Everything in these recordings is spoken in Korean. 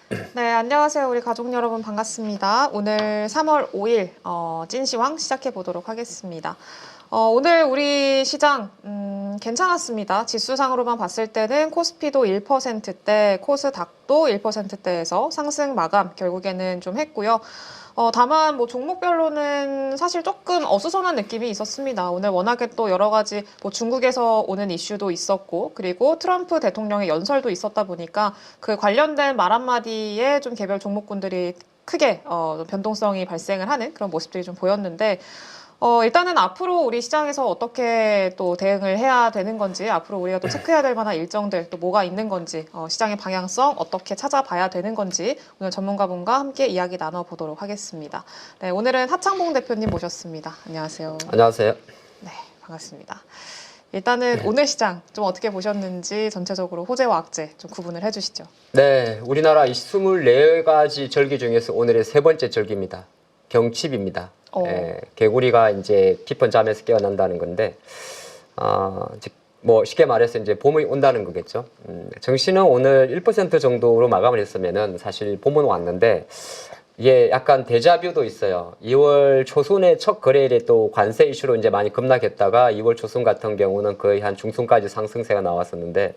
네, 안녕하세요. 우리 가족 여러분 반갑습니다. 오늘 3월 5일 찐시황 시작해 보도록 하겠습니다. 오늘 우리 시장 괜찮았습니다. 지수상으로만 봤을 때는 코스피도 1%대, 코스닥도 1%대에서 상승 마감 결국에는 좀 했고요. 다만 뭐 종목별로는 사실 조금 어수선한 느낌이 있었습니다. 오늘 워낙에 또 여러 가지 뭐 중국에서 오는 이슈도 있었고, 그리고 트럼프 대통령의 연설도 있었다 보니까 그 관련된 말 한마디에 좀 개별 종목군들이 크게 변동성이 발생을 하는 그런 모습들이 좀 보였는데, 일단은 앞으로 우리 시장에서 어떻게 또 대응을 해야 되는 건지, 앞으로 우리가 또 체크해야 될 만한 일정들 또 뭐가 있는 건지, 시장의 방향성 어떻게 찾아봐야 되는 건지 오늘 전문가분과 함께 이야기 나눠보도록 하겠습니다. 네, 오늘은 하창봉 대표님 모셨습니다. 안녕하세요. 안녕하세요. 네, 반갑습니다. 일단은 오늘 시장 좀 어떻게 보셨는지 전체적으로 호재와 악재 좀 구분을 해주시죠. 네, 우리나라 24가지 절기 중에서 오늘의 세 번째 절기입니다. 경칩입니다. 개구리가 이제 깊은 잠에서 깨어난다는 건데, 뭐 쉽게 말해서 이제 봄이 온다는 거겠죠. 정시는 오늘 1% 정도로 마감을 했으면은 사실 봄은 왔는데, 이게 약간 데자뷰도 있어요. 2월 초순에 첫 거래일에 또 관세 이슈로 이제 많이 급락했다가 2월 초순 같은 경우는 거의 한 중순까지 상승세가 나왔었는데,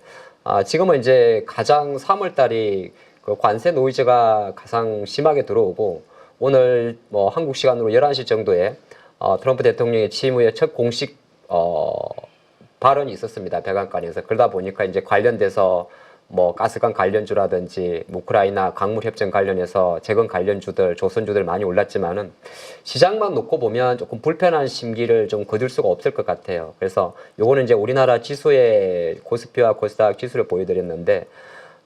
지금은 이제 가장 3월 달이 그 관세 노이즈가 가장 심하게 들어오고, 오늘 뭐 한국 시간으로 11시 정도에 트럼프 대통령의 취임 후에 첫 공식 발언이 있었습니다. 백악관에서. 그러다 보니까 이제 관련돼서 뭐 가스관 관련주라든지 우크라이나 광물 협정 관련해서 재건 관련주들, 조선주들 많이 올랐지만은 시장만 놓고 보면 조금 불편한 심기를 좀 거둘 수가 없을 것 같아요. 그래서 요거는 이제 우리나라 지수의 코스피와 코스닥 지수를 보여드렸는데,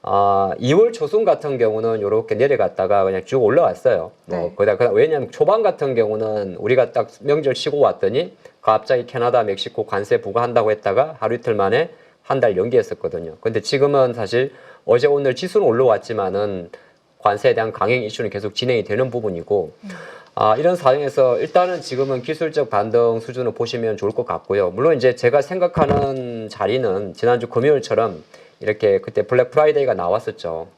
2월 초순 같은 경우는 이렇게 내려갔다가 그냥 쭉 올라왔어요. 네. 왜냐하면 초반 같은 경우는 우리가 딱 명절 쉬고 왔더니 갑자기 캐나다, 멕시코 관세 부과한다고 했다가 하루 이틀 만에 한 달 연기했었거든요. 근데 지금은 사실 어제 오늘 지수는 올라왔지만은 관세에 대한 강행 이슈는 계속 진행이 되는 부분이고, 이런 상황에서 일단은 지금은 기술적 반등 수준을 보시면 좋을 것 같고요. 물론 이제 제가 생각하는 자리는 지난주 금요일처럼 이렇게 그때 블랙 프라이데이가 나왔었죠.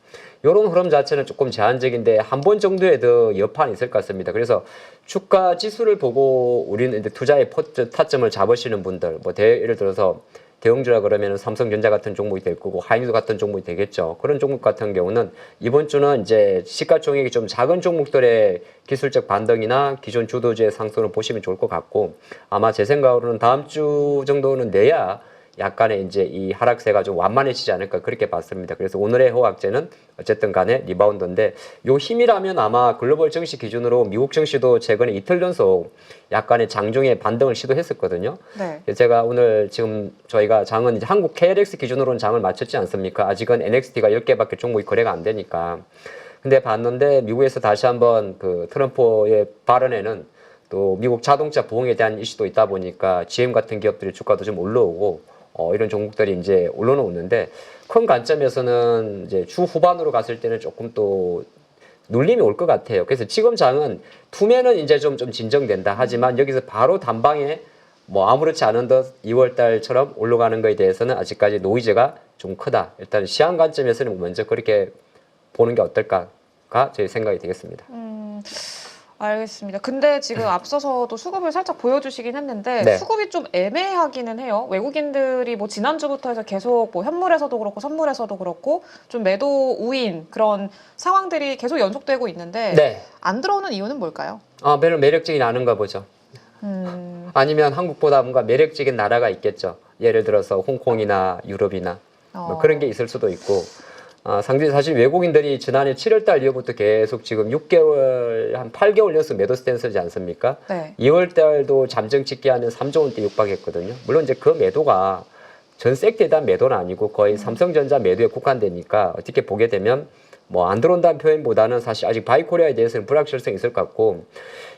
이런 흐름 자체는 조금 제한적인데 한 번 정도의 더 여파는 있을 것 같습니다. 그래서 주가 지수를 보고 우리는 이제 투자의 타점을 잡으시는 분들, 뭐 예를 들어서 대형주라 그러면 삼성전자 같은 종목이 될 거고 하이닉스 같은 종목이 되겠죠. 그런 종목 같은 경우는 이번 주는 이제 시가총액이 좀 작은 종목들의 기술적 반등이나 기존 주도주의 상승을 보시면 좋을 것 같고, 아마 제 생각으로는 다음 주 정도는 내야 약간의 이제 이 하락세가 좀 완만해지지 않을까 그렇게 봤습니다. 그래서 오늘의 호황제는 어쨌든 간에 리바운드인데, 요 힘이라면 아마 글로벌 증시 기준으로 미국 증시도 최근에 이틀 연속 약간의 장중에 반등을 시도했었거든요. 네. 제가 오늘 지금 저희가 장은 이제 한국 KLX 기준으로는 장을 마쳤지 않습니까? 아직은 NXT가 10개밖에 종목이 거래가 안 되니까. 근데 봤는데 미국에서 다시 한번 그 트럼프의 발언에는 또 미국 자동차 부흥에 대한 이슈도 있다 보니까 GM 같은 기업들의 주가도 좀 올라오고, 이런 종목들이 이제 올라오는데, 큰 관점에서는 이제 주 후반으로 갔을 때는 조금 또 눌림이 올 것 같아요. 그래서 지금 장은 투매는 이제 좀 진정된다 하지만 여기서 바로 단방에 뭐 아무렇지 않은 듯 2월 달처럼 올라가는 거에 대해서는 아직까지 노이즈가 좀 크다. 일단 시황 관점에서는 먼저 그렇게 보는 게 어떨까가 제 생각이 되겠습니다. 알겠습니다. 근데 지금 앞서서도 수급을 살짝 보여주시긴 했는데, 네. 수급이 좀 애매하기는 해요. 외국인들이 뭐 지난주부터 해서 계속 뭐 현물에서도 그렇고 선물에서도 그렇고 좀 매도 우인 그런 상황들이 계속 연속되고 있는데, 네. 안 들어오는 이유는 뭘까요? 별로 매력적이지 않은가 보죠. 아니면 한국보다 뭔가 매력적인 나라가 있겠죠. 예를 들어서 홍콩이나 유럽이나 뭐 그런 게 있을 수도 있고, 상당히 사실 외국인들이 지난해 7월달 이후부터 계속 지금 6개월, 한 8개월 연속 매도 스탠스지 않습니까? 네. 2월달도 잠정 집계하면 3조 원대 육박했거든요. 물론 이제 그 매도가 전 섹터에 대한 매도는 아니고 거의 삼성전자 매도에 국한되니까 어떻게 보게 되면 뭐 안 들어온다는 표현보다는 사실 아직 바이코리아에 대해서는 불확실성이 있을 것 같고,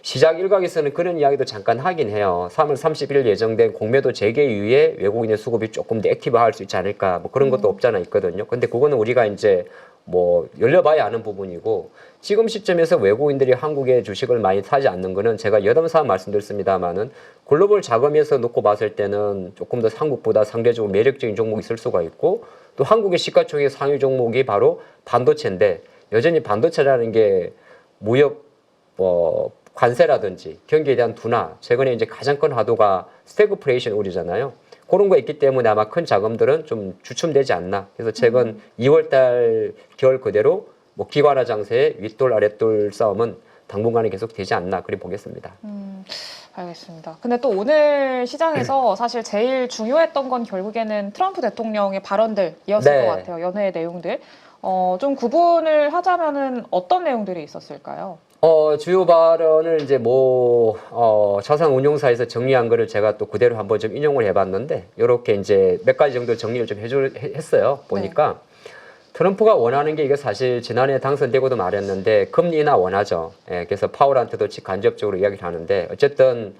시장 일각에서는 그런 이야기도 잠깐 하긴 해요. 3월 30일 예정된 공매도 재개 이후에 외국인의 수급이 조금 더 액티브할 수 있지 않을까, 뭐 그런 것도 없잖아 있거든요. 근데 그거는 우리가 이제 뭐 열려봐야 아는 부분이고, 지금 시점에서 외국인들이 한국의 주식을 많이 사지 않는 거는 제가 여러 번 말씀드렸습니다만은 글로벌 자금에서 놓고 봤을 때는 조금 더 한국보다 상대적으로 매력적인 종목이 있을 수가 있고, 또 한국의 시가총액 상위 종목이 바로 반도체인데, 여전히 반도체라는 게 무역 관세라든지 경기에 대한 둔화, 최근에 이제 가장 큰 화두가 스태그플레이션 우려잖아요. 그런 거 있기 때문에 아마 큰 자금들은 좀 주춤되지 않나. 그래서 최근 2월달 겨울 그대로 뭐 기관화 장세의 윗돌 아랫돌 싸움은 당분간은 계속 되지 않나 그리 보겠습니다. 알겠습니다. 근데 또 오늘 시장에서 사실 제일 중요했던 건 결국에는 트럼프 대통령의 발언들이었을 네. 것 같아요. 연회의 내용들. 좀 구분을 하자면은 어떤 내용들이 있었을까요? 주요 발언을 이제 자산 운용사에서 정리한 거를 제가 또 그대로 한번 좀 인용을 해봤는데, 요렇게 이제 몇 가지 정도 정리를 좀 했어요. 보니까. 트럼프가 원하는 게 이게 사실 지난해 당선되고도 말했는데 금리 인하 원하죠. 예, 그래서 파월한테도 간접적으로 이야기를 하는데 어쨌든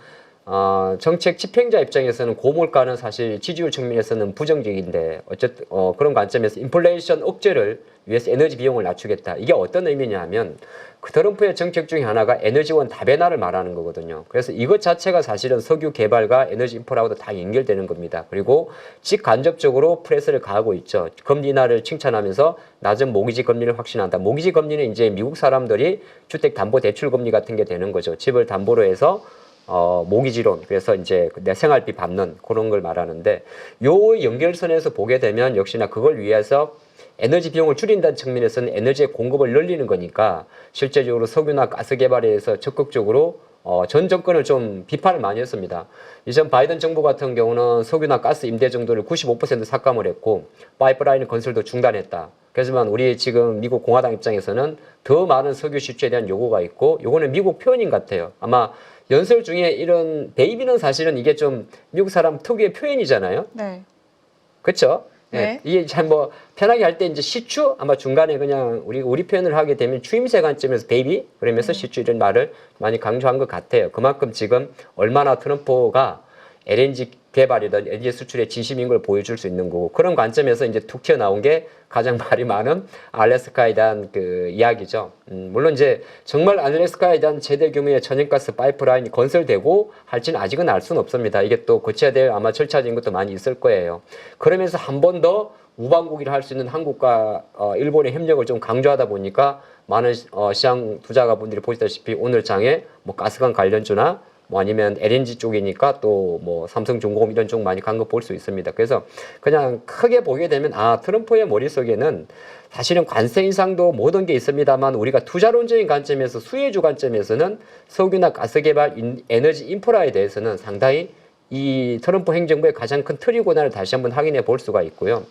정책 집행자 입장에서는 고물가는 사실 지지율 측면에서는 부정적인데 어쨌든 그런 관점에서 인플레이션 억제를 위해서 에너지 비용을 낮추겠다. 이게 어떤 의미냐 하면 그 트럼프의 정책 중에 하나가 에너지원 다변화를 말하는 거거든요. 그래서 이것 자체가 사실은 석유 개발과 에너지 인프라하고도 다 연결되는 겁니다. 그리고 직간접적으로 프레스를 가하고 있죠. 금리 인하를 칭찬하면서 낮은 모기지 금리를 확신한다. 모기지 금리는 이제 미국 사람들이 주택 담보 대출 금리 같은 게 되는 거죠. 집을 담보로 해서 모기지론, 그래서 이제 내 생활비 받는 그런 걸 말하는데, 요 연결선에서 보게 되면 역시나 그걸 위해서 에너지 비용을 줄인다는 측면에서는 에너지의 공급을 늘리는 거니까 실제적으로 석유나 가스 개발에 대해서 적극적으로 전 정권을 좀 비판을 많이 했습니다. 이전 바이든 정부 같은 경우는 석유나 가스 임대 정도를 95% 삭감을 했고 파이프라인 건설도 중단했다. 그렇지만 우리 지금 미국 공화당 입장에서는 더 많은 석유 시추에 대한 요구가 있고, 요거는 미국 표현인 같아요. 아마 연설 중에 이런 베이비는 사실은 이게 좀 미국 사람 특유의 표현이잖아요. 네. 그렇죠? 네. 이게 참 편하게 할 때 이제 시추 아마 중간에 그냥 우리 표현을 하게 되면 추임새 관점에서 베이비 그러면서 시추 이런 말을 많이 강조한 것 같아요. 그만큼 지금 얼마나 트럼프가 LNG 개발이든 LNG 수출에 진심인 걸 보여줄 수 있는 거고, 그런 관점에서 이제 툭 튀어나온 게 가장 말이 많은 알래스카에 대한 그 이야기죠. 물론 이제 정말 알래스카에 대한 최대 규모의 천연가스 파이프라인이 건설되고 할지는 아직은 알 수는 없습니다. 이게 또 거쳐야 될 아마 절차적인 것도 많이 있을 거예요. 그러면서 한 번 더 우방국이라 할 수 있는 한국과 일본의 협력을 좀 강조하다 보니까 많은 시장 투자가분들이 보시다시피 오늘 장에 가스관 관련주나 아니면 LNG 쪽이니까 또 삼성중공업 이런 쪽 많이 간 거 볼 수 있습니다. 그래서 그냥 크게 보게 되면 트럼프의 머릿속에는 사실은 관세 인상도 모든 게 있습니다만 우리가 투자론적인 관점에서 수혜주 관점에서는 석유나 가스 개발, 에너지 인프라에 대해서는 상당히 이 트럼프 행정부의 가장 큰 틀이 권한을 다시 한번 확인해 볼 수가 있고요.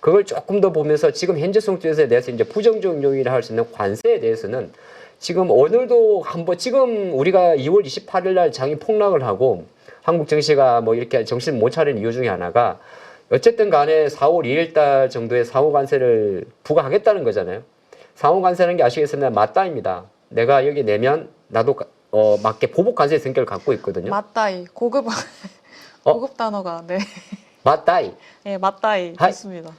그걸 조금 더 보면서 지금 현재 성격에 대해서 이제 부정적 요인이라 할 수 있는 관세에 대해서는 지금 오늘도 지금 우리가 2월 28일 날 장이 폭락을 하고 한국 증시가 이렇게 정신 못 차린 이유 중에 하나가 어쨌든 간에 4월 2일 달 정도의 상호 관세를 부과하겠다는 거잖아요. 상호 관세라는 게 아시겠습니까? 맞다입니다. 내가 여기 내면 나도 맞게 보복 관세 성격을 갖고 있거든요. 맞다이. 고급 단어가 네. 맞다이. 네, 맞다이. 하이. 좋습니다.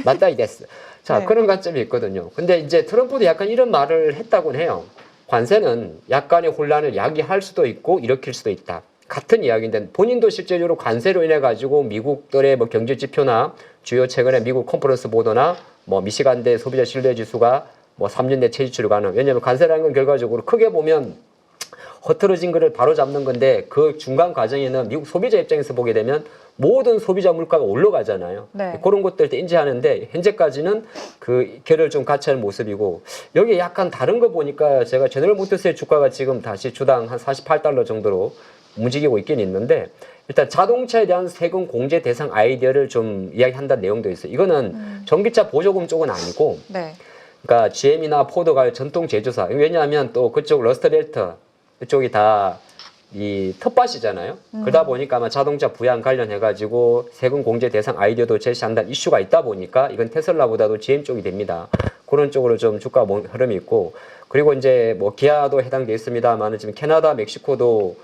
맞다이 됐어. 자, 네. 그런 관점이 있거든요. 근데 이제 트럼프도 약간 이런 말을 했다고는 해요. 관세는 약간의 혼란을 야기할 수도 있고 일으킬 수도 있다. 같은 이야기인데 본인도 실제적으로 관세로 인해 가지고 미국들의 경제 지표나 주요 최근에 미국 컨퍼런스 보도나 미시간대 소비자 신뢰 지수가 3년 내 최저치를 가는, 왜냐하면 관세라는 건 결과적으로 크게 보면 흐트러진 거를 바로 잡는 건데 그 중간 과정에는 미국 소비자 입장에서 보게 되면 모든 소비자 물가가 올라가잖아요. 네. 그런 것들 인지하는데 현재까지는 그 결을 좀 같이 하는 모습이고, 여기 약간 다른 거 보니까 제가 제너럴 모터스의 주가가 지금 다시 주당 한 48달러 정도로 움직이고 있긴 있는데, 일단 자동차에 대한 세금 공제 대상 아이디어를 좀 이야기한다는 내용도 있어요. 이거는 전기차 보조금 쪽은 아니고, 네. 그러니까 GM이나 포드가 전통 제조사, 왜냐하면 또 그쪽 러스트벨트 이쪽이 다 이 텃밭이잖아요. 그러다 보니까 아마 자동차 부양 관련해가지고 세금 공제 대상 아이디어도 제시한다는 이슈가 있다 보니까 이건 테슬라보다도 GM 쪽이 됩니다. 그런 쪽으로 좀 주가 흐름이 있고, 그리고 이제 기아도 해당돼 있습니다만 지금 캐나다, 멕시코도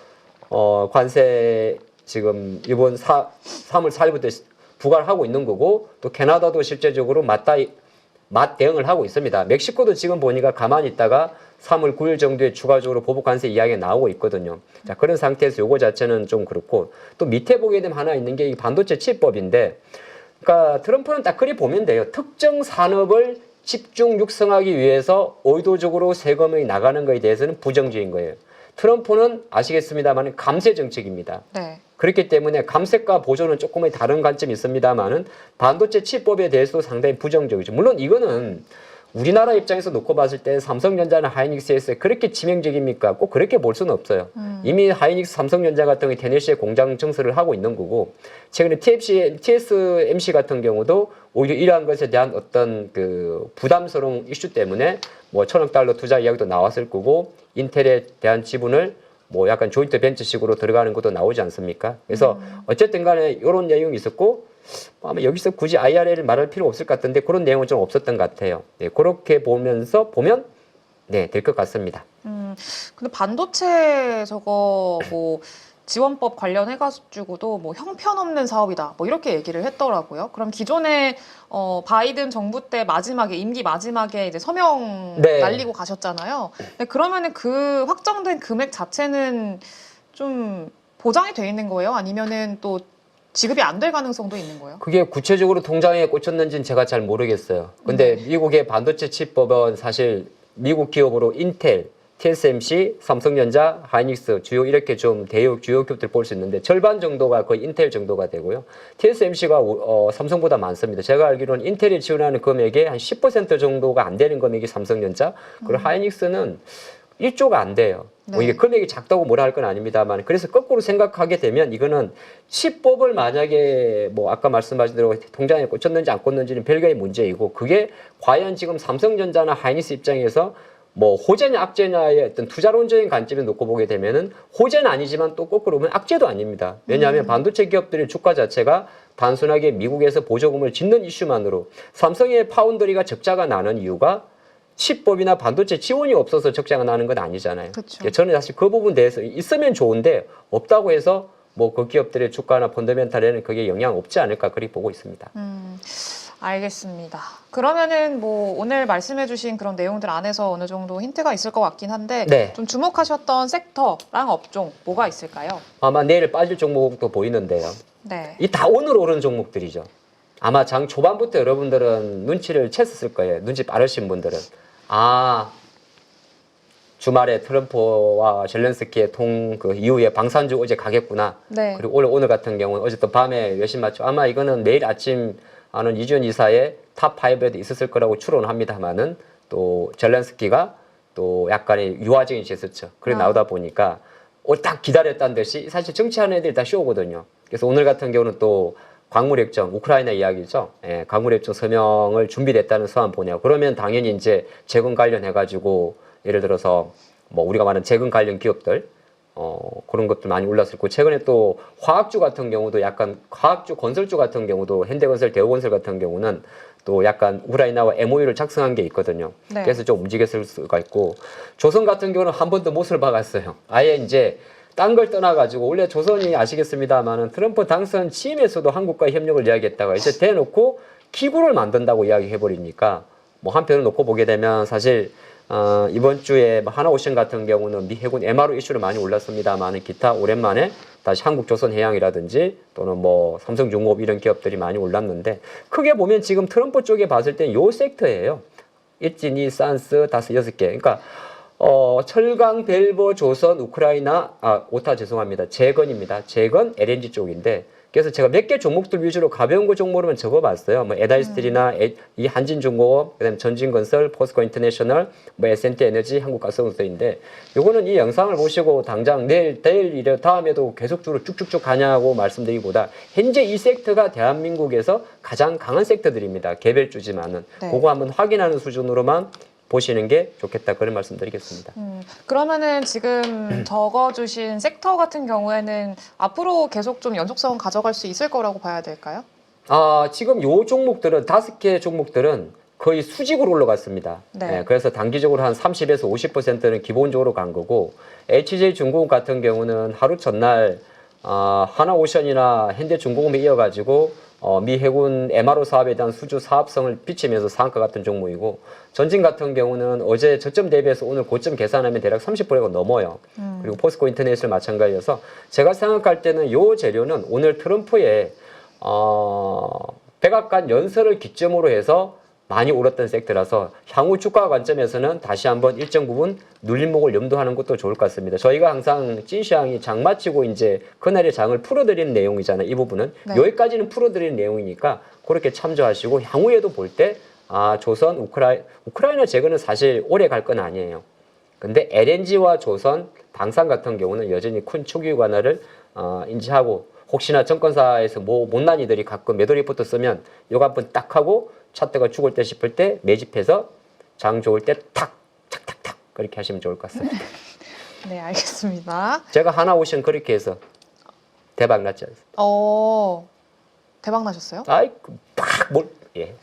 관세 지금 이번 3월 4일부터 부과를 하고 있는 거고, 또 캐나다도 실제적으로 맞 대응을 하고 있습니다. 멕시코도 지금 보니까 가만히 있다가 3월 9일 정도에 추가적으로 보복 관세 이야기가 나오고 있거든요. 자, 그런 상태에서 요거 자체는 좀 그렇고, 또 밑에 보게 되면 하나 있는 게 이 반도체 칩법인데, 그러니까 트럼프는 딱 그리 보면 돼요. 특정 산업을 집중 육성하기 위해서 의도적으로 세금이 나가는 것에 대해서는 부정적인 거예요. 트럼프는 아시겠습니다만 감세 정책입니다. 네. 그렇기 때문에 감세과 보조는 조금의 다른 관점이 있습니다만은 반도체 칩법에 대해서도 상당히 부정적이죠. 물론 이거는 우리나라 입장에서 놓고 봤을 때 삼성전자나 하이닉스에서 그렇게 치명적입니까? 꼭 그렇게 볼 수는 없어요. 이미 하이닉스, 삼성전자 같은 경우 테네시에 공장 증설을 하고 있는 거고, 최근에 TSMC 같은 경우도 오히려 이러한 것에 대한 어떤 그 부담스러운 이슈 때문에 뭐 $1,000억 투자 이야기도 나왔을 거고, 인텔에 대한 지분을 뭐 약간 조인트 벤처식으로 들어가는 것도 나오지 않습니까? 그래서 어쨌든 간에 이런 내용이 있었고, 아마 여기서 굳이 IRA를 말할 필요 없을 것 같은데 그런 내용은 좀 없었던 것 같아요. 네, 그렇게 보면 네, 될 것 같습니다. 근데 반도체 저거 뭐 지원법 관련해가지고도 뭐 형편없는 사업이다 뭐 이렇게 얘기를 했더라고요. 그럼 기존에 바이든 정부 때 마지막에 임기 마지막에 이제 서명 네. 날리고 가셨잖아요. 근데 그러면은 그 확정된 금액 자체는 좀 보장이 돼 있는 거예요? 아니면은 또 지급이 안 될 가능성도 있는 거예요? 그게 구체적으로 통장에 꽂혔는지는 제가 잘 모르겠어요. 근데 미국의 반도체 칩법은 사실 미국 기업으로 인텔, TSMC, 삼성전자, 하이닉스 주요 이렇게 좀 대형 주요 기업들 볼 수 있는데 절반 정도가 거의 인텔 정도가 되고요. TSMC가 삼성보다 많습니다. 제가 알기로는 인텔이 지원하는 금액의 한 10% 정도가 안 되는 금액이 삼성전자, 그리고 하이닉스는 1조가 안 돼요. 뭐 네. 이게 금액이 작다고 뭐라 할 건 아닙니다만, 그래서 거꾸로 생각하게 되면 이거는 칩법을 만약에 뭐 아까 말씀하신 대로 통장에 꽂혔는지 안 꽂는지는 별개의 문제이고, 그게 과연 지금 삼성전자나 하이닉스 입장에서 뭐 호재냐 악재냐의 어떤 투자론적인 관점에 놓고 보게 되면은 호재는 아니지만 또 거꾸로 보면 악재도 아닙니다. 왜냐하면 반도체 기업들의 주가 자체가 단순하게 미국에서 보조금을 짓는 이슈만으로 삼성의 파운드리가 적자가 나는 이유가 칩법이나 반도체 지원이 없어서 적자가 나는 건 아니잖아요. 그쵸. 저는 사실 그 부분 대해서 있으면 좋은데 없다고 해서 뭐 그 기업들의 주가나 펀더멘탈에는 그게 영향 없지 않을까 그렇게 보고 있습니다. 알겠습니다. 그러면은 뭐 오늘 말씀해주신 그런 내용들 안에서 어느 정도 힌트가 있을 것 같긴 한데 네. 좀 주목하셨던 섹터랑 업종 뭐가 있을까요? 아마 내일 빠질 종목도 보이는데요. 네. 이 다 오늘 오른 종목들이죠. 아마 장 초반부터 여러분들은 눈치를 챘었을 거예요. 눈치 빠르신 분들은. 아, 주말에 트럼프와 젤렌스키의 그 이후에 방산주 어제 가겠구나. 네. 그리고 오늘 같은 경우는 어제 또 밤에 몇시 맞죠. 아마 이거는 내일 아침 아는 이주연 이사의 탑5에도 있었을 거라고 추론을 합니다만은 또 젤렌스키가 또 약간의 유화적인 제스처. 그래 나오다 보니까 딱 기다렸다는 듯이 사실 정치하는 애들이 다 쇼거든요. 그래서 오늘 같은 경우는 또 광물협정, 우크라이나 이야기죠. 예, 광물협정 서명을 준비됐다는 서한 보내요. 그러면 당연히 이제 재건 관련해가지고 예를 들어서 뭐 우리가 말하는 재건 관련 기업들 그런 것들 많이 올랐을 거고, 최근에 또 화학주 같은 경우도 약간 화학주 건설주 같은 경우도 현대건설, 대우건설 같은 경우는 또 약간 우크라이나와 MOU를 작성한 게 있거든요. 네. 그래서 좀 움직였을 수가 있고, 조선 같은 경우는 한 번도 못을 박았어요. 아예 이제 딴 걸 떠나가지고 원래 조선이 아시겠습니다만은 트럼프 당선 취임에서도 한국과 협력을 이야기했다가 이제 대놓고 기구를 만든다고 이야기해버리니까 뭐 한편을 놓고 보게 되면 사실 이번 주에 하나오션 같은 경우는 미 해군 MRO 이슈로 많이 올랐습니다만은 기타 오랜만에 다시 한국조선해양이라든지 또는 뭐 삼성중공업 이런 기업들이 많이 올랐는데, 크게 보면 지금 트럼프 쪽에 봤을 땐 요 섹터예요. 일진이, 산스, 다섯, 여섯 개. 그러니까 철강, 벨버, 조선, 우크라이나, 오타 죄송합니다. 재건입니다. 재건, LNG 쪽인데, 그래서 제가 몇 개 종목들 위주로 가벼운 거 종목으로만 적어봤어요. 뭐 에다이스틸이나 이 한진중공업, 그다음에 전진건설, 포스코 인터내셔널, 뭐 S&T 에너지, 한국가스공사인데, 요거는 이 영상을 보시고 당장 내일 다음에도 계속적으로 쭉쭉쭉 가냐고 말씀드리기보다 현재 이 섹터가 대한민국에서 가장 강한 섹터들입니다. 개별주지만은 네. 그거 한번 확인하는 수준으로만 보시는 게 좋겠다, 그런 말씀드리겠습니다. 그러면은 지금 적어주신 섹터 같은 경우에는 앞으로 계속 좀 연속성 가져갈 수 있을 거라고 봐야 될까요? 지금 요 종목들은 5개 종목들은 거의 수직으로 올라갔습니다. 네. 그래서 단기적으로 한 30에서 50%는 기본적으로 간 거고, HJ중공업 같은 경우는 하루 전날 하나오션이나 현대중공업에 이어가지고 미 해군 MRO 사업에 대한 수주 사업성을 비치면서 상한가 같은 종목이고, 전진 같은 경우는 어제 저점 대비해서 오늘 고점 계산하면 대략 30%가 넘어요. 그리고 포스코 인터넷을 마찬가지여서 제가 생각할 때는 요 재료는 오늘 트럼프의 백악관 연설을 기점으로 해서 많이 오랐던 섹터라서 향후 주가 관점에서는 다시 한번 일정 부분 눌림목을 염두하는 것도 좋을 것 같습니다. 저희가 항상 찐시황이 장 마치고 이제 그날의 장을 풀어드리는 내용이잖아요. 이 부분은 네. 여기까지는 풀어드리는 내용이니까 그렇게 참조하시고 향후에도 볼 때 조선, 우크라이나 재건은 사실 오래 갈 건 아니에요. 근데 LNG와 조선, 방산 같은 경우는 여전히 큰 초기 관화를 인지하고 혹시나 정권사에서 뭐 못난이들이 가끔 매도 리포트 쓰면 이거 한번 딱 하고 차트가 죽을 때 싶을 때 매집해서 장 좋을 때 탁, 탁탁탁 그렇게 하시면 좋을 것 같습니다. 네, 알겠습니다. 제가 하나오션 그렇게 해서 대박 났지 않습니까? 대박 나셨어요? 아이, 예.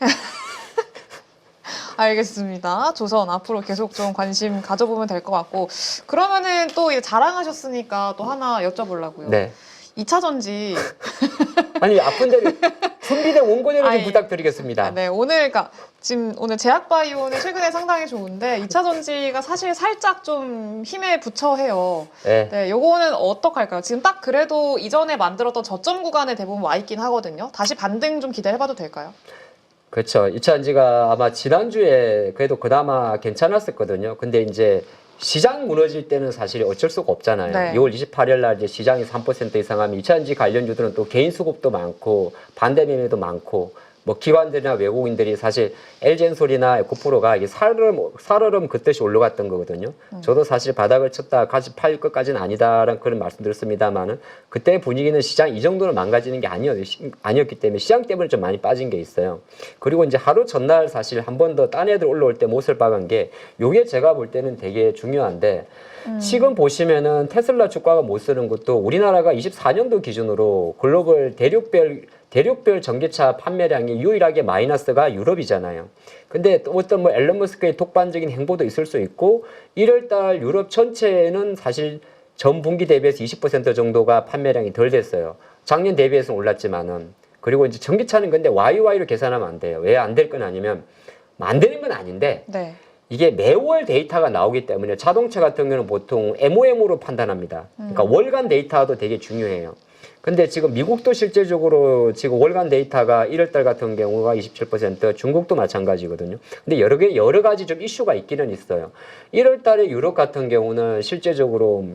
알겠습니다. 조선 앞으로 계속 좀 관심 가져보면 될 것 같고, 그러면은 또 이제 자랑하셨으니까 또 하나 여쭤보려고요. 네. 2차 전지. 아니 아픈 대로 준비된 원고대로 좀 아니, 부탁드리겠습니다. 네, 오늘 지금 오늘 제약바이오는 최근에 상당히 좋은데 2차 전지가 사실 살짝 좀 힘에 부처해요. 네. 네, 요거는 어떡할까요? 지금 딱 그래도 이전에 만들었던 저점 구간에 대부분 와 있긴 하거든요. 다시 반등 좀 기대해봐도 될까요? 그렇죠. 2차 전지가 아마 지난주에 그래도 그나마 괜찮았었거든요. 근데 이제 시장 무너질 때는 사실 어쩔 수가 없잖아요. 네. 2월 28일 날 이제 시장이 3% 이상 하면 2차 전지 관련주들은 또 개인 수급도 많고 반대 매매도 많고 뭐 기관들이나 외국인들이 사실 LG엔솔이나 에코프로가 이게 살얼음 긋듯이 올라갔던 거거든요. 저도 사실 바닥을 쳤다 같이 팔 것까지는 아니다라는 그런 말씀드렸습니다만은 그때 분위기는 시장 이 정도는 망가지는 게 아니었기 때문에 시장 때문에 좀 많이 빠진 게 있어요. 그리고 이제 하루 전날 사실 한 번 더 딴 애들 올라올 때 못을 박은 게 요게 제가 볼 때는 되게 중요한데 지금 보시면은 테슬라 주가가 못 쓰는 것도 우리나라가 24년도 기준으로 글로벌 대륙별 전기차 판매량이 유일하게 마이너스가 유럽이잖아요. 근데 어떤 뭐 앨런 머스크의 독반적인 행보도 있을 수 있고 1월달 유럽 전체는 사실 전 분기 대비해서 20% 정도가 판매량이 덜 됐어요. 작년 대비해서는 올랐지만은. 그리고 이제 전기차는 근데 YY로 계산하면 안 돼요. 왜 안 될 건 아니면 안 되는 건 아닌데 네. 이게 매월 데이터가 나오기 때문에 자동차 같은 경우는 보통 MOM으로 판단합니다. 그러니까 월간 데이터도 되게 중요해요. 근데 지금 미국도 실제적으로 지금 월간 데이터가 1월달 같은 경우가 27%, 중국도 마찬가지거든요. 근데 여러 가지 좀 이슈가 있기는 있어요. 1월달에 유럽 같은 경우는 실제적으로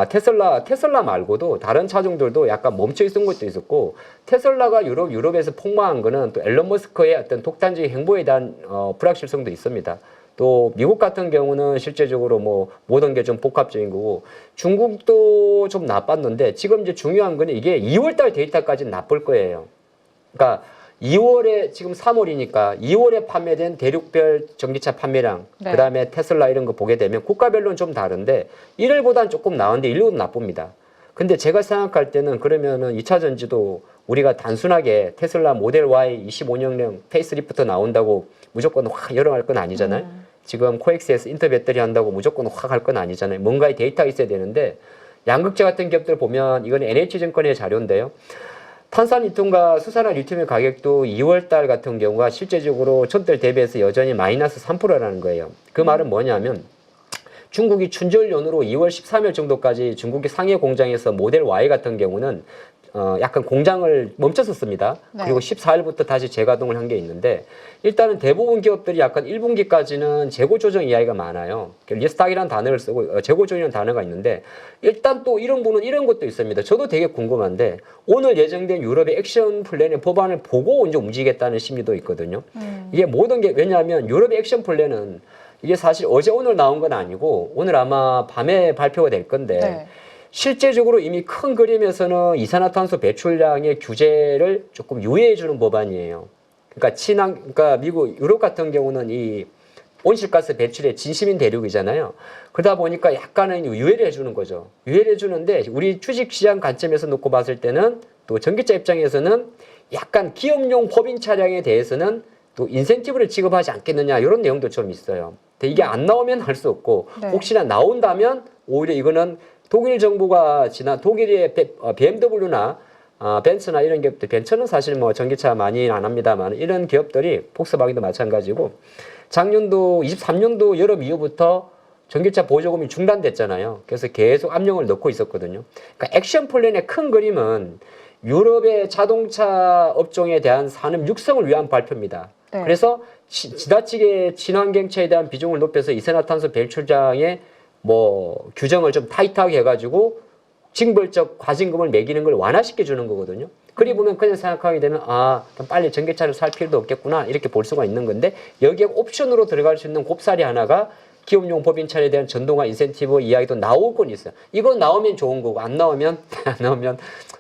테슬라 말고도 다른 차종들도 약간 멈춰 있은 것도 있었고 테슬라가 유럽에서 폭망한 거는 또 앨런 머스크의 어떤 독단적인 행보에 대한 불확실성도 있습니다. 또 미국 같은 경우는 실제적으로 뭐 모든 게 좀 복합적인 거고 중국도 좀 나빴는데 지금 이제 중요한 거는 이게 2월달 데이터까지는 나쁠 거예요. 그러니까 2월에 지금 3월이니까 2월에 판매된 대륙별 전기차 판매량 네. 그다음에 테슬라 이런 거 보게 되면 국가별로는 좀 다른데 1월보다는 조금 나은데 1월은 나쁩니다. 근데 제가 생각할 때는 그러면은 2차 전지도 우리가 단순하게 테슬라 모델 Y 25년형 페이스리프트 나온다고 무조건 확 열어갈 건 아니잖아요. 지금 코엑스에서 인터 배터리 한다고 무조건 확 할 건 아니잖아요. 뭔가의 데이터가 있어야 되는데 양극재 같은 기업들 보면 이건 NH증권의 자료인데요. 탄산 리튬과 수산화 리튬의 가격도 2월 달 같은 경우가 실제적으로 전달 대비해서 여전히 마이너스 3%라는 거예요. 그 말은 뭐냐면 중국이 춘절 연으로 2월 13일 정도까지 중국의 상해 공장에서 모델 Y 같은 경우는 약간 공장을 멈췄었습니다. 네. 그리고 14일부터 다시 재가동을 한 게 있는데 일단은 대부분 기업들이 약간 1분기까지는 재고 조정 이야기가 많아요. 리스탁이라는 단어를 쓰고 재고 조정이라는 단어가 있는데 일단 또 이런 분은 이런 것도 있습니다. 저도 되게 궁금한데 오늘 예정된 유럽의 액션 플랜의 법안을 보고 이제 움직이겠다는 심리도 있거든요. 이게 모든 게 왜냐하면 유럽의 액션 플랜은 이게 사실 어제 오늘 나온 건 아니고 오늘 아마 밤에 발표가 될 건데 네. 실제적으로 이미 큰 그림에서는 이산화탄소 배출량의 규제를 조금 유예해주는 법안이에요. 그러니까 미국, 유럽 같은 경우는 이 온실가스 배출의 진심인 대륙이잖아요. 그러다 보니까 약간은 유예를 해주는 거죠. 유예를 해주는데 우리 주식시장 관점에서 놓고 봤을 때는 또 전기차 입장에서는 약간 기업용 법인 차량에 대해서는 또 인센티브를 지급하지 않겠느냐 이런 내용도 좀 있어요. 근데 이게 안 나오면 할 수 없고 네. 혹시나 나온다면 오히려 이거는 독일 정부가 독일의 BMW나 벤츠나 이런 기업들, 벤츠는 사실 뭐 전기차 많이 안 합니다만 이런 기업들이 폭스바겐도 마찬가지고 작년도 23년도 여름 이후부터 전기차 보조금이 중단됐잖아요. 그래서 계속 압력을 넣고 있었거든요. 그러니까 액션 플랜의 큰 그림은 유럽의 자동차 업종에 대한 산업 육성을 위한 발표입니다. 네. 그래서 지나치게 친환경차에 대한 비중을 높여서 이산화탄소 배출량의 뭐 규정을 좀 타이트하게 해가지고 징벌적 과징금을 매기는 걸 완화시켜 주는 거거든요. 그리 보면 그냥 생각하게 되면 그럼 빨리 전기차를 살 필요도 없겠구나 이렇게 볼 수가 있는 건데 여기에 옵션으로 들어갈 수 있는 곱살이 하나가 기업용 법인차에 대한 전동화 인센티브 이야기도 나올 건 있어요. 이거 나오면 좋은 거고 안 나오면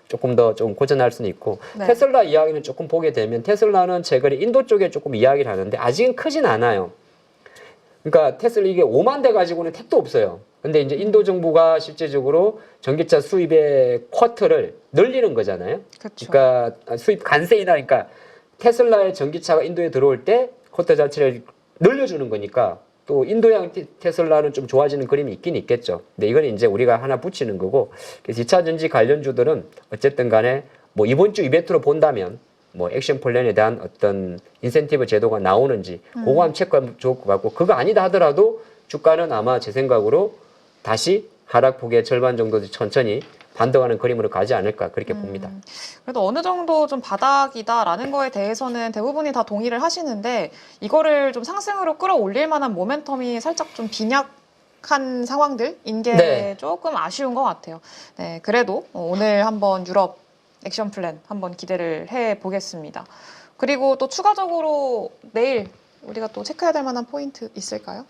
조금 더 좀 고전할 수는 있고 네. 테슬라 이야기는 조금 보게 되면 테슬라는 최근에 인도 쪽에 조금 이야기를 하는데 아직은 크진 않아요. 그러니까 테슬라 이게 5만 대 가지고는 택도 없어요. 근데 이제 인도 정부가 실제적으로 전기차 수입의 쿼터를 늘리는 거잖아요. 그렇죠. 그러니까 수입 관세이나 그러니까 테슬라의 전기차가 인도에 들어올 때 쿼터 자체를 늘려주는 거니까 또 인도양 테슬라는 좀 좋아지는 그림이 있긴 있겠죠. 근데 이건 이제 우리가 하나 붙이는 거고 그래서 2차 전지 관련주들은 어쨌든 간에 뭐 이번 주 이벤트로 본다면 뭐 액션 플랜에 대한 어떤 인센티브 제도가 나오는지 그거 한번 체크하면 좋을 것 같고 그거 아니다 하더라도 주가는 아마 제 생각으로 다시 하락폭의 절반 정도 천천히 반등하는 그림으로 가지 않을까 그렇게 봅니다. 그래도 어느 정도 좀 바닥이다라는 거에 대해서는 대부분이 다 동의를 하시는데 이거를 좀 상승으로 끌어올릴 만한 모멘텀이 살짝 좀 빈약한 상황들인 게 네. 조금 아쉬운 것 같아요. 네, 그래도 오늘 한번 유럽 액션 플랜 한번 기대를 해 보겠습니다. 그리고 또 추가적으로 내일 우리가 또 체크해야 될 만한 포인트 있을까요?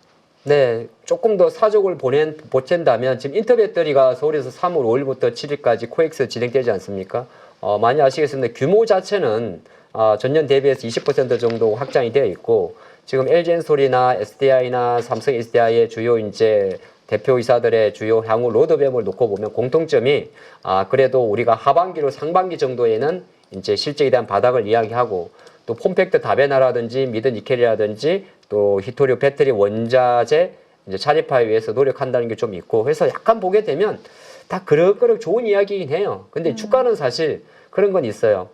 네, 조금 더 사족을 보탠다면 지금 인터배터리가 서울에서 3월 5일부터 7일까지 코엑스 진행되지 않습니까? 많이 아시겠습니다. 규모 자체는 전년 대비해서 20% 정도 확장이 되어 있고 지금 LG엔솔이나 SDI나 삼성 SDI의 주요 이제 대표이사들의 주요 향후 로드맵을 놓고 보면 공통점이 그래도 우리가 하반기로 상반기 정도에는 이제 실적에 대한 바닥을 이야기하고 또 폼팩트 다베나라든지 미드 니켈이라든지 또 히토리오 배터리 원자재 이제 차립화에 위해서 노력한다는 게 좀 있고 그래서 약간 보게 되면 다 그럭그럭 좋은 이야기이긴 해요. 근데 주가는 사실 그런 건 있어요.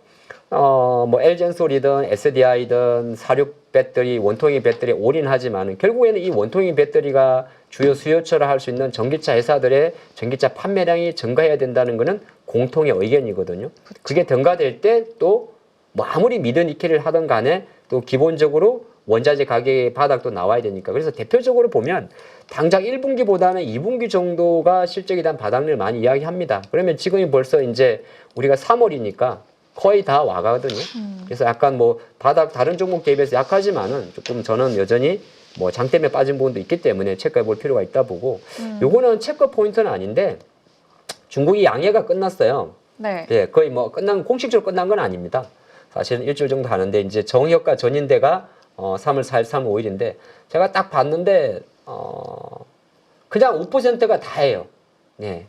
뭐 LG엔솔이든 SDI든 사륙 배터리, 원통이 배터리 올인하지만은 결국에는 이 원통이 배터리가 주요 수요처를 할 수 있는 전기차 회사들의 전기차 판매량이 증가해야 된다는 거는 공통의 의견이거든요. 그게 증가될 때 또 뭐 아무리 미드 니켈을 하든 간에 또 기본적으로 원자재 가격의 바닥도 나와야 되니까 그래서 대표적으로 보면 당장 1분기보다는 2분기 정도가 실적에 대한 바닥을 많이 이야기합니다. 그러면 지금이 벌써 이제 우리가 3월이니까 거의 다 와가거든요. 그래서 약간 뭐 바닥 다른 종목 대비해서 약하지만은 조금 저는 여전히 뭐 장 때문에 빠진 부분도 있기 때문에 체크해 볼 필요가 있다 보고 요거는 체크 포인트는 아닌데 중국이 양해가 끝났어요. 네. 예, 거의 뭐 공식적으로 끝난 건 아닙니다. 사실은 일주일 정도 하는데 이제 정의효과 전인대가 3월 4일, 3월 5일인데 제가 딱 봤는데 그냥 5%가 다예요. 예.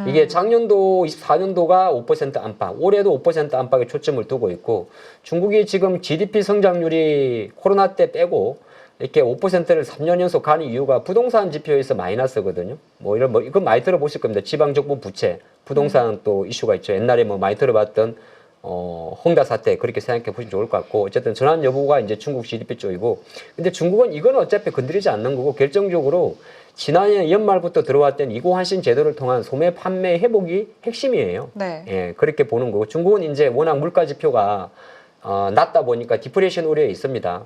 이게 작년도 24년도가 5% 안팎, 올해도 5% 안팎에 초점을 두고 있고 중국이 지금 GDP 성장률이 코로나 때 빼고 이렇게 5%를 3년 연속 가는 이유가 부동산 지표에서 마이너스거든요. 뭐 이건 많이 들어보실 겁니다. 지방정부 부채, 부동산 또 이슈가 있죠. 옛날에 뭐 많이 들어봤던 홍다 사태 그렇게 생각해 보시면 좋을 것 같고 어쨌든 전환 여부가 이제 중국 GDP 쪽이고 근데 중국은 이건 어차피 건드리지 않는 거고 결정적으로 지난해 연말부터 들어왔던 이고환신 제도를 통한 소매 판매 회복이 핵심이에요. 네. 예, 그렇게 보는 거고 중국은 이제 워낙 물가 지표가 낮다 보니까 디프레이션 우려에 있습니다.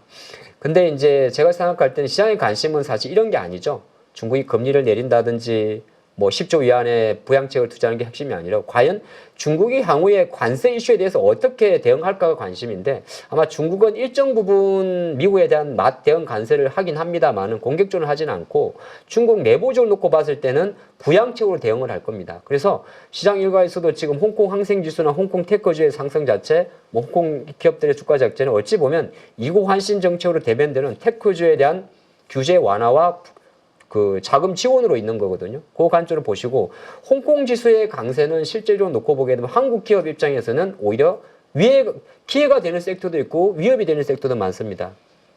근데 이제 제가 생각할 때는 시장의 관심은 사실 이런 게 아니죠. 중국이 금리를 내린다든지 뭐 10조 위안의 부양책을 투자하는 게 핵심이 아니라 과연 중국이 향후에 관세 이슈에 대해서 어떻게 대응할까가 관심인데 아마 중국은 일정 부분 미국에 대한 대응 관세를 하긴 합니다만은 공격적으로 하진 않고 중국 내부적으로 놓고 봤을 때는 부양책으로 대응을 할 겁니다. 그래서 시장 일가에서도 지금 홍콩 항생지수나 홍콩 테크주의 상승 자체, 뭐 홍콩 기업들의 주가 자체는 어찌 보면 이고환신 정책으로 대변되는 테크주에 대한 규제 완화와 그 자금 지원으로 있는 거거든요. 그 관점을 보시고 홍콩 지수의 강세는 실제로 놓고 보게 되면 한국 기업 입장에서는 오히려 기회가 되는 섹터도 있고 위협이 되는 섹터도 많습니다.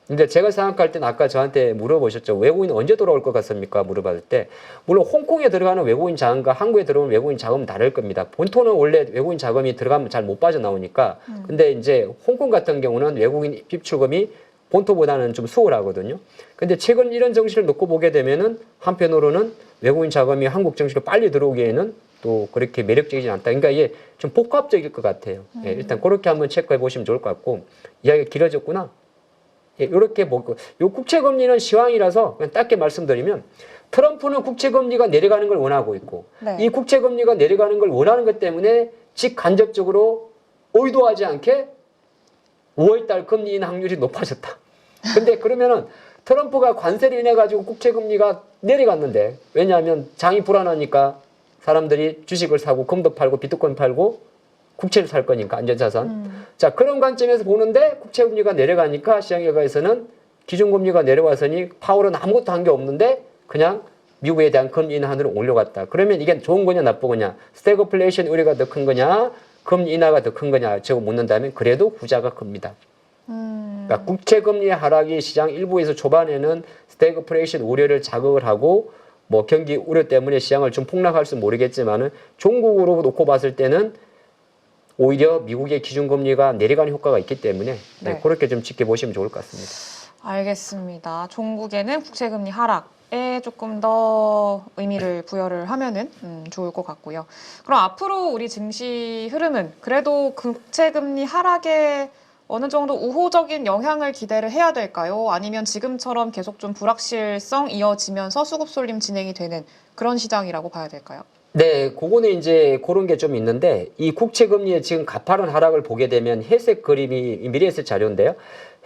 근데 제가 생각할 때는 아까 저한테 물어보셨죠. 외국인 언제 돌아올 것 같습니까? 물어봤을 때 물론 홍콩에 들어가는 외국인 자금과 한국에 들어오는 외국인 자금은 다를 겁니다. 본토는 원래 외국인 자금이 들어가면 잘 못 빠져나오니까 근데 이제 홍콩 같은 경우는 외국인 입출금이 본토보다는 좀 수월하거든요. 근데 최근 이런 정시를 놓고 보게 되면은 한편으로는 외국인 자금이 한국 정시로 빨리 들어오기에는 또 그렇게 매력적이지 않다. 그러니까 이게 좀 복합적일 것 같아요. 예, 일단 그렇게 한번 체크해 보시면 좋을 것 같고 이야기가 길어졌구나. 예, 이렇게 보고 요 국채금리는 시황이라서 그냥 짧게 말씀드리면 트럼프는 국채금리가 내려가는 걸 원하고 있고 네. 이 국채금리가 내려가는 걸 원하는 것 때문에 직간접적으로 의도하지 않게 5월달 금리 인하 확률이 높아졌다. 근데 그러면은 트럼프가 관세를 인해 가지고 국채금리가 내려갔는데 왜냐하면 장이 불안하니까 사람들이 주식을 사고 금도 팔고 비트코인 팔고 국채를 살 거니까 안전자산. 자, 그런 관점에서 보는데 국채금리가 내려가니까 시장일가에서는 기준금리가 내려와서니 파월은 아무것도 한 게 없는데 그냥 미국에 대한 금리 인하 하늘을 올려갔다. 그러면 이게 좋은 거냐 나쁘거냐? 스태그플레이션 우려가 더 큰 거냐? 금리 인하가 더 큰 거냐? 저거 묻는다면 그래도 후자가 큽니다. 그러니까 국채금리 하락이 시장 일부에서 초반에는 스태그플레이션 우려를 자극을 하고 뭐 경기 우려 때문에 시장을 좀 폭락할 수 모르겠지만은 종국으로 놓고 봤을 때는 오히려 미국의 기준금리가 내려가는 효과가 있기 때문에 네. 그렇게 좀 지켜보시면 좋을 것 같습니다. 알겠습니다. 종국에는 국채금리 하락에 조금 더 의미를 부여를 하면은 좋을 것 같고요. 그럼 앞으로 우리 증시 흐름은 그래도 국채금리 하락에 어느 정도 우호적인 영향을 기대를 해야 될까요? 아니면 지금처럼 계속 좀 불확실성 이어지면서 수급 쏠림 진행이 되는 그런 시장이라고 봐야 될까요? 네, 그거는 이제 그런 게 좀 있는데 이 국채금리의 지금 가파른 하락을 보게 되면 회색 그림이 미래에셋 자료인데요.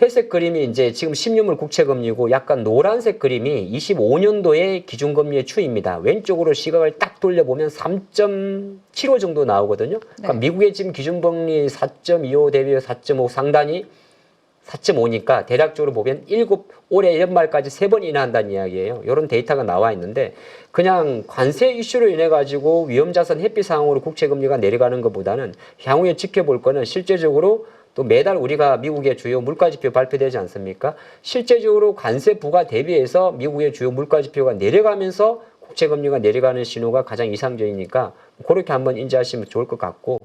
회색 그림이 이제 지금 10년물 국채금리고 약간 노란색 그림이 25년도의 기준금리의 추이입니다. 왼쪽으로 시각을 딱 돌려보면 3.75 정도 나오거든요. 그러니까 네. 미국의 지금 기준금리 4.25 대비 4.5 상단이 4.5니까 대략적으로 보면 올해 연말까지 3번 인하한다는 이야기예요. 이런 데이터가 나와 있는데 그냥 관세 이슈로 인해 가지고 위험자산 회피 상황으로 국채금리가 내려가는 것보다는 향후에 지켜볼 거는 실제적으로 또 매달 우리가 미국의 주요 물가지표 발표되지 않습니까? 실제적으로 관세 부과 대비해서 미국의 주요 물가지표가 내려가면서 국채금리가 내려가는 신호가 가장 이상적이니까 그렇게 한번 인지하시면 좋을 것 같고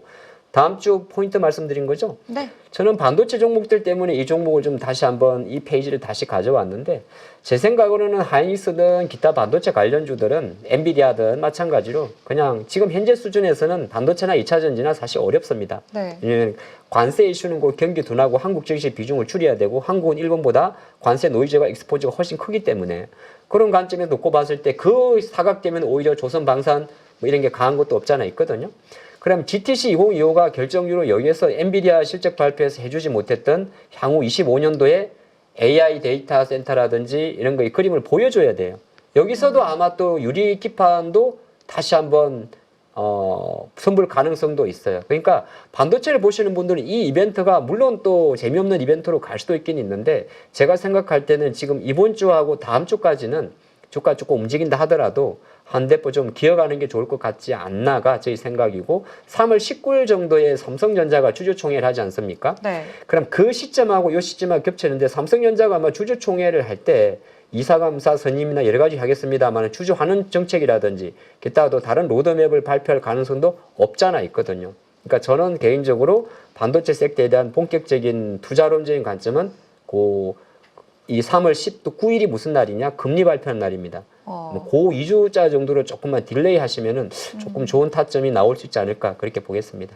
다음 주 포인트 말씀드린 거죠? 네. 저는 반도체 종목들 때문에 이 종목을 좀 다시 한번 이 페이지를 다시 가져왔는데 제 생각으로는 하이닉스든 기타 반도체 관련주들은 엔비디아든 마찬가지로 그냥 지금 현재 수준에서는 반도체나 2차 전지나 사실 어렵습니다. 네. 왜냐면 관세 이슈는 곧 경기 둔하고 한국 증시 비중을 줄여야 되고 한국은 일본보다 관세 노이즈가 익스포즈가 훨씬 크기 때문에 그런 관점에서 놓고 봤을 때 그 사각 때문에 오히려 조선 방산 뭐 이런 게 강한 것도 없잖아 있거든요. 그럼 GTC 2025가 결정적으로 여기에서 엔비디아 실적 발표에서 해주지 못했던 향후 25년도에 AI 데이터 센터라든지 이런 거의 그림을 보여줘야 돼요. 여기서도 아마 또 유리 기판도 다시 한번 선볼 가능성도 있어요. 그러니까 반도체를 보시는 분들은 이 이벤트가 물론 또 재미없는 이벤트로 갈 수도 있긴 있는데 제가 생각할 때는 지금 이번 주하고 다음 주까지는 주가 조금 움직인다 하더라도 한 대포 좀 기어가는 게 좋을 것 같지 않나가 저희 생각이고 3월 19일 정도에 삼성전자가 주주총회를 하지 않습니까? 네. 그럼 그 시점하고 이 시점하고 겹치는데 삼성전자가 아마 주주총회를 할 때 이사감사 선임이나 여러 가지 하겠습니다만 주주환원 정책이라든지 기타도 다른 로드맵을 발표할 가능성도 없잖아 있거든요. 그러니까 저는 개인적으로 반도체 섹터에 대한 본격적인 투자론적인 관점은 이 3월 19일이 무슨 날이냐? 금리 발표하는 날입니다. 고 2주자 정도로 조금만 딜레이 하시면은 조금 좋은 타점이 나올 수 있지 않을까 그렇게 보겠습니다.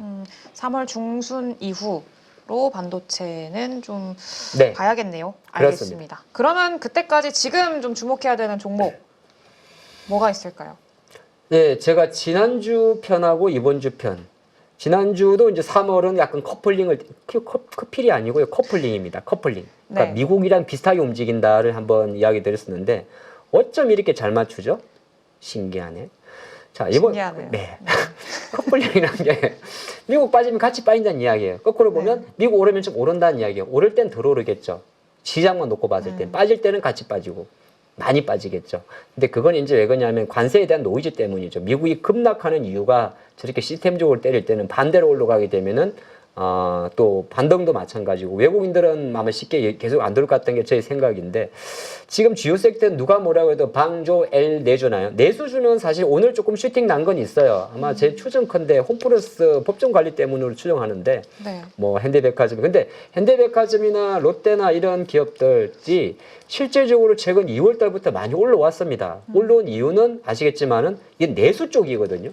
3월 중순 이후로 반도체는 좀 네. 봐야겠네요. 그렇습니다. 알겠습니다. 그러면 그때까지 지금 좀 주목해야 되는 종목 뭐가 있을까요? 네, 제가 지난주 편하고 이번 주 편. 지난주도 이제 3월은 약간 커플이 아니고요. 커플링입니다. 커플링. 그러니까 네. 미국이랑 비슷하게 움직인다를 한번 이야기 드렸었는데 어쩜 이렇게 잘 맞추죠? 신기하네. 자, 신기하네요. 네. 커플링이라는 게 미국 빠지면 같이 빠진다는 이야기예요. 거꾸로 보면 미국 오르면 좀 오른다는 이야기예요. 오를 땐 덜 오르겠죠. 시장만 놓고 봤을 때 빠질 때는 같이 빠지고 많이 빠지겠죠. 근데 그건 이제 왜 그러냐면 관세에 대한 노이즈 때문이죠. 미국이 급락하는 이유가 저렇게 시스템적으로 때릴 때는 반대로 올라가게 되면은 또 반등도 마찬가지고 외국인들은 아마 쉽게 계속 안 들어올 것 같다는 게 제 생각인데 지금 주요 섹터는 누가 뭐라고 해도 방조, L 내주나요? 내수주는 사실 오늘 조금 슈팅 난 건 있어요. 아마 제 추정컨대 홈플러스 법정 관리 때문으로 추정하는데 네. 뭐 현대백화점 근데 현대백화점이나 롯데나 이런 기업들이 실제적으로 최근 2월 달부터 많이 올라왔습니다. 올라온 이유는 아시겠지만은 이게 내수 쪽이거든요.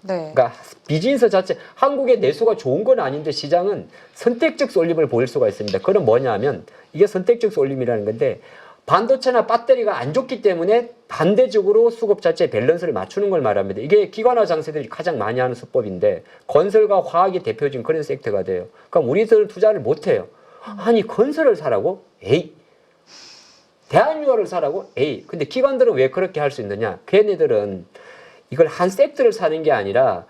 네. 그러니까 비즈니스 자체 한국의 내수가 좋은 건 아닌데 시장은 선택적 쏠림을 보일 수가 있습니다. 그건 뭐냐면 이게 선택적 쏠림이라는 건데 반도체나 배터리가 안 좋기 때문에 반대적으로 수급 자체 밸런스를 맞추는 걸 말합니다. 이게 기관화 장세들이 가장 많이 하는 수법인데 건설과 화학이 대표적인 그런 섹터가 돼요. 그럼 우리들은 투자를 못 해요. 아니 건설을 사라고? 에이. 대한유화를 사라고? 에이. 근데 기관들은 왜 그렇게 할 수 있느냐? 걔네들은 이걸 한 섹터를 사는 게 아니라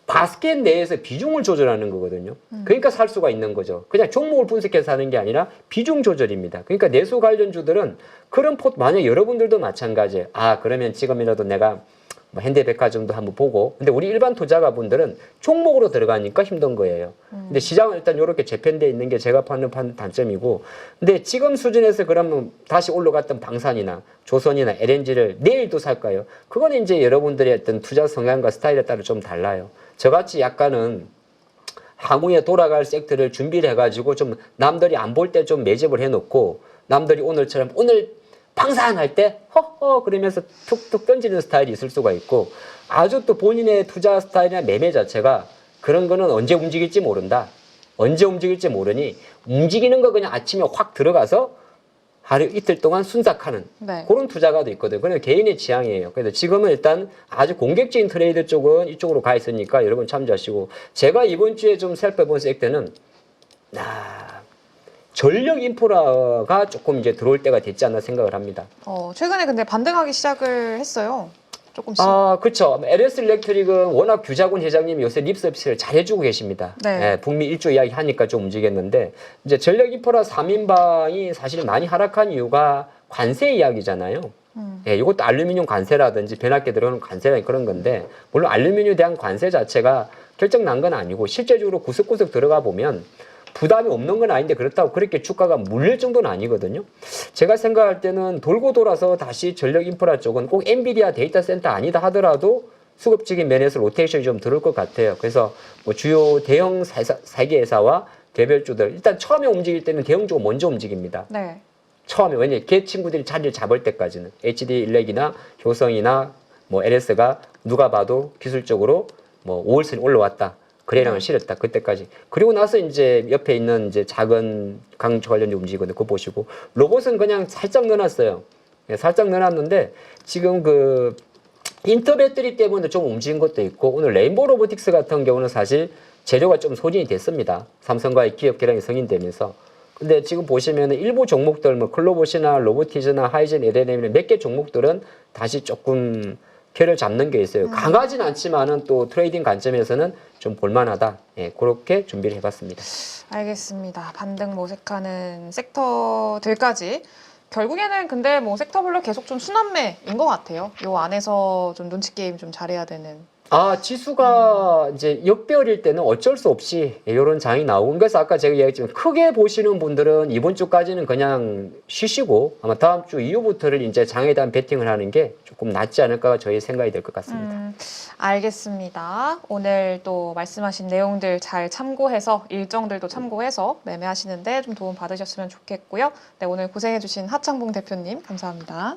바스켓 내에서 비중을 조절하는 거거든요. 그러니까 살 수가 있는 거죠. 그냥 종목을 분석해서 사는 게 아니라 비중 조절입니다. 그러니까 내수 관련주들은 그런 만약 여러분들도 마찬가지예요. 아, 그러면 지금이라도 내가 뭐 현대백화점도 한번 보고. 근데 우리 일반 투자가분들은 종목으로 들어가니까 힘든 거예요. 근데 시장은 일단 이렇게 재편되어 있는 게 제가 파는 단점이고. 근데 지금 수준에서 그러면 다시 올라갔던 방산이나 조선이나 LNG를 내일도 살까요? 그건 이제 여러분들의 어떤 투자 성향과 스타일에 따라 좀 달라요. 저같이 약간은 향후에 돌아갈 섹터를 준비를 해가지고 좀 남들이 안 볼 때 좀 매집을 해놓고 남들이 오늘처럼 오늘 방산할 때 허허 그러면서 툭툭 던지는 스타일이 있을 수가 있고 아주 또 본인의 투자 스타일이나 매매 자체가 그런 거는 언제 움직일지 모른다. 언제 움직일지 모르니 움직이는 거 그냥 아침에 확 들어가서 하루 이틀 동안 순삭하는 네. 그런 투자가도 있거든요. 그건 개인의 취향이에요. 그래서 지금은 일단 아주 공격적인 트레이드 쪽은 이쪽으로 가 있으니까 여러분 참조하시고 제가 이번 주에 좀 살펴본 섹터는 전력 인프라가 조금 이제 들어올 때가 됐지 않나 생각을 합니다. 최근에 근데 반등하기 시작을 했어요. 조금씩. 아, 그렇죠. LS 일렉트릭은 워낙 규자군 회장님이 요새 립 서비스를 잘 해주고 계십니다. 네. 예, 북미 일조 이야기 하니까 좀 움직였는데 이제 전력 인프라 3인방이 사실 많이 하락한 이유가 관세 이야기잖아요. 예, 이것도 알루미늄 관세라든지 변압기 들어오는 관세라 그런 건데 물론 알루미늄에 대한 관세 자체가 결정 난 건 아니고 실제적으로 구석구석 들어가 보면 부담이 없는 건 아닌데 그렇다고 그렇게 주가가 물릴 정도는 아니거든요. 제가 생각할 때는 돌고 돌아서 다시 전력 인프라 쪽은 꼭 엔비디아 데이터 센터 아니다 하더라도 수급적인 면에서 로테이션이 좀 들어올 것 같아요. 그래서 뭐 주요 대형 세계 회사와 개별주들 일단 처음에 움직일 때는 대형주가 먼저 움직입니다. 네. 처음에 왜냐면 걔 친구들이 자리를 잡을 때까지는 HD 일렉이나 효성이나 뭐 LS가 누가 봐도 기술적으로 뭐 5월선이 올라왔다. 거래량을 실었다. 그때까지. 그리고 나서 이제 옆에 있는 이제 작은 강조 관련주 움직이거든요. 그거 보시고. 로봇은 그냥 살짝 넣어놨어요. 네, 살짝 넣어놨는데 지금 그 인터 배터리 때문에 좀 움직인 것도 있고 오늘 레인보우 로보틱스 같은 경우는 사실 재료가 좀 소진이 됐습니다. 삼성과의 기업 계량이 승인되면서. 근데 지금 보시면은 일부 종목들 뭐 클로봇이나 로보티즈나 하이젠, LNM이나 몇 개 종목들은 다시 조금 켜를 잡는 게 있어요. 강하진 않지만은 또 트레이딩 관점에서는 좀 볼만하다. 예, 그렇게 준비를 해봤습니다. 알겠습니다. 반등 모색하는 섹터들까지. 결국에는 근데 뭐 섹터별로 계속 좀 순환매인 것 같아요. 요 안에서 좀 눈치 게임 좀 잘해야 되는. 아, 지수가 이제 역배열일 때는 어쩔 수 없이 이런 장이 나오고 그래서 아까 제가 이야기했지만 크게 보시는 분들은 이번 주까지는 그냥 쉬시고 아마 다음 주 이후부터를 이제 장에 대한 베팅을 하는 게 조금 낫지 않을까 저희 생각이 될 것 같습니다. 알겠습니다. 오늘 또 말씀하신 내용들 잘 참고해서 일정들도 참고해서 매매하시는데 좀 도움 받으셨으면 좋겠고요. 네, 오늘 고생해주신 하창봉 대표님 감사합니다.